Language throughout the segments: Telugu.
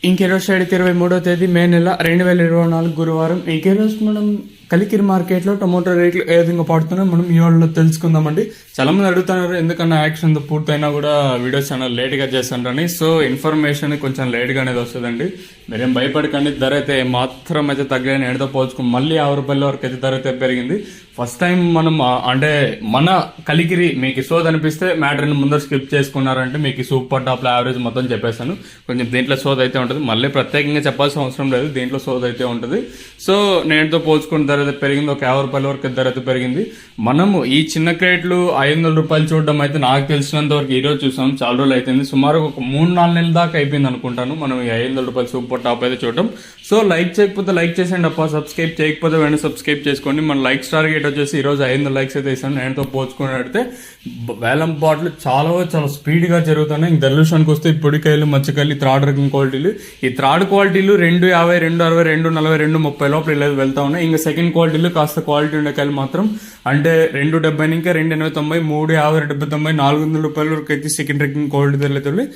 ఇంకెరోజు 23వ తేదీ మే నెల 2024 గురువారం. ఇంకెరోజు మనం కలికిరి మార్కెట్లో టొమాటో రేట్లు ఏ విధంగా పడుతున్నాయో మనం ఈ వాళ్ళలో తెలుసుకుందామండి. చాలా మంది అడుగుతున్నారు ఎందుకన్నా యాక్షన్ పూర్తయినా కూడా వీడియోస్ ఛానల్ లేట్గా చేస్తుంటారని. సో ఇన్ఫర్మేషన్ కొంచెం లేట్గా అనేది వస్తుందండి. మీరేం భయపడకండి. ధర అయితే మాత్రం అయితే తగ్గలేని ఎడతో పోల్చుకుని మళ్ళీ 50 రూపాయల వరకు అయితే ధర అయితే పెరిగింది. ఫస్ట్ టైం మనం అంటే మన కలికిరి మీకు సోది అనిపిస్తే మ్యాటర్ని ముందర స్కిప్ చేసుకున్నారంటే మీకు సూపర్ టాప్లో యావరేజ్ మొత్తం చెప్పేస్తాను. కొంచెం దీంట్లో సోది అయితే ఉంటుంది, మళ్ళీ ప్రత్యేకంగా చెప్పాల్సిన అవసరం లేదు, దీంట్లో సోది అయితే ఉంటుంది. సో నేనుతో పోల్చుకున్న ధర అయితే పెరిగింది, ఒక 50 రూపాయల వరకు ధర అయితే పెరిగింది. మనము ఈ చిన్న క్రేట్లు 500 రూపాయలు చూడడం అయితే నాకు తెలిసినంత వరకు ఈరోజు చూసాం. చాలా రోజులు అయిపోయింది, సుమారు ఒక 3-4 నెలల దాకా అయిపోయింది అనుకుంటాను మనం ఈ 500 రూపాయలు సూపర్ టాప్ అయితే చూడటం. సో లైక్ చేయకపోతే లైక్ చేసేయండి అప్ప, సబ్స్క్రైబ్ చేయకపోతే వెంటనే సబ్స్క్రైబ్ చేసుకోండి. మన లైక్స్ టార్గెట్ వచ్చేసి ఈరోజు 500 లైక్స్ అయితే ఇస్తాను. నేనుతో పోల్చుకున్నట్టే వేలం పాటలు చాలా స్పీడ్గా జరుగుతున్నాయి. ఇంక దర్శనానికి వస్తే పొడికాయలు, మచ్చకాయలు, థర్డ్ రకం క్వాలిటీలు, ఈ థర్డ్ క్వాలిటీలు 250, 260, 240, 230 లోపల ఇలా వెళ్తా ఉన్నాయి. ఇంకా సెకండ్ క్వాలిటీలు కాస్త క్వాలిటీ ఉండే కాయలు మాత్రం అంటే 270, ఇంకా 280, 350, 70, 400 రూపాయల వరకు అయితే సెకండ్ రకం క్వాలిటీ ధరలు.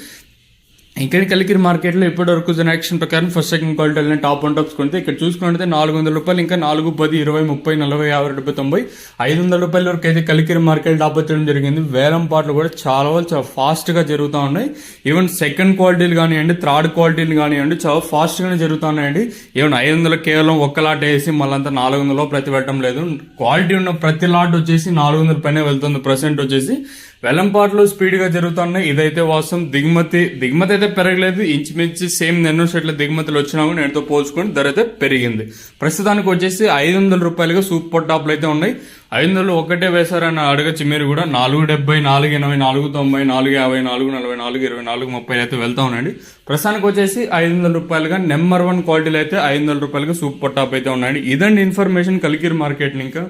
ఇక్కడ కలికిరి మార్కెట్లో ఇప్పటి వరకు జనరేషన్ ప్రకారం first second quality top and tops కొంటే ఇక్కడ చూసుకుంటే 400 రూపాయలు, ఇంకా 4, 10, 20, 30, 40, 50, 70, 500 రూపాయల వరకు అయితే కలికిరి మార్కెట్ టాప్ వచ్చడం జరిగింది. వేలం పాటలు కూడా చాలా ఫాస్ట్ గా జరుగుతూ ఉన్నాయి. ఈవెన్ సెకండ్ క్వాలిటీలు కానివ్వండి, థర్డ్ క్వాలిటీలు కానివ్వండి, చాలా ఫాస్ట్ గానే జరుగుతూ ఉన్నాయండి. ఈవెన్ 500 కేవలం ఒక్క లాట్ వేసి మళ్ళంతా 400 ప్రతి పెట్టడం లేదు. క్వాలిటీ ఉన్న ప్రతి లాట్ వచ్చేసి 400 పైన వెళ్తుంది. ప్రెసెంట్ వచ్చేసి వెలంపాట్లు స్పీడ్ గా జరుగుతున్నాయి. ఇదైతే వాస్తవం. దిగుమతి అయితే పెరగలేదు, ఇంచుమించు సేమ్ ఎన్నో సెట్ల దిగుమతులు వచ్చినా కూడా నేటితో పోల్చుకొని ధర అయితే పెరిగింది. ప్రస్తుతానికి వచ్చేసి 500 రూపాయలుగా సూపర్ టాప్లు అయితే ఉన్నాయి. 500 ఒకటే వేశారని అడగచ్చు మీరు కూడా. 470, 480, 490, 450, 440, 420, 430 అయితే వెళ్తా ఉన్నాయండి. ప్రస్తుతానికి వచ్చేసి 500 రూపాయలుగా నెంబర్ 1 క్వాలిటీలు అయితే 500 రూపాయలుగా సూపర్ టాప్ అయితే ఉన్నాయండి. ఇదండి ఇన్ఫర్మేషన్ కలికిరి మార్కెట్. ఇంకా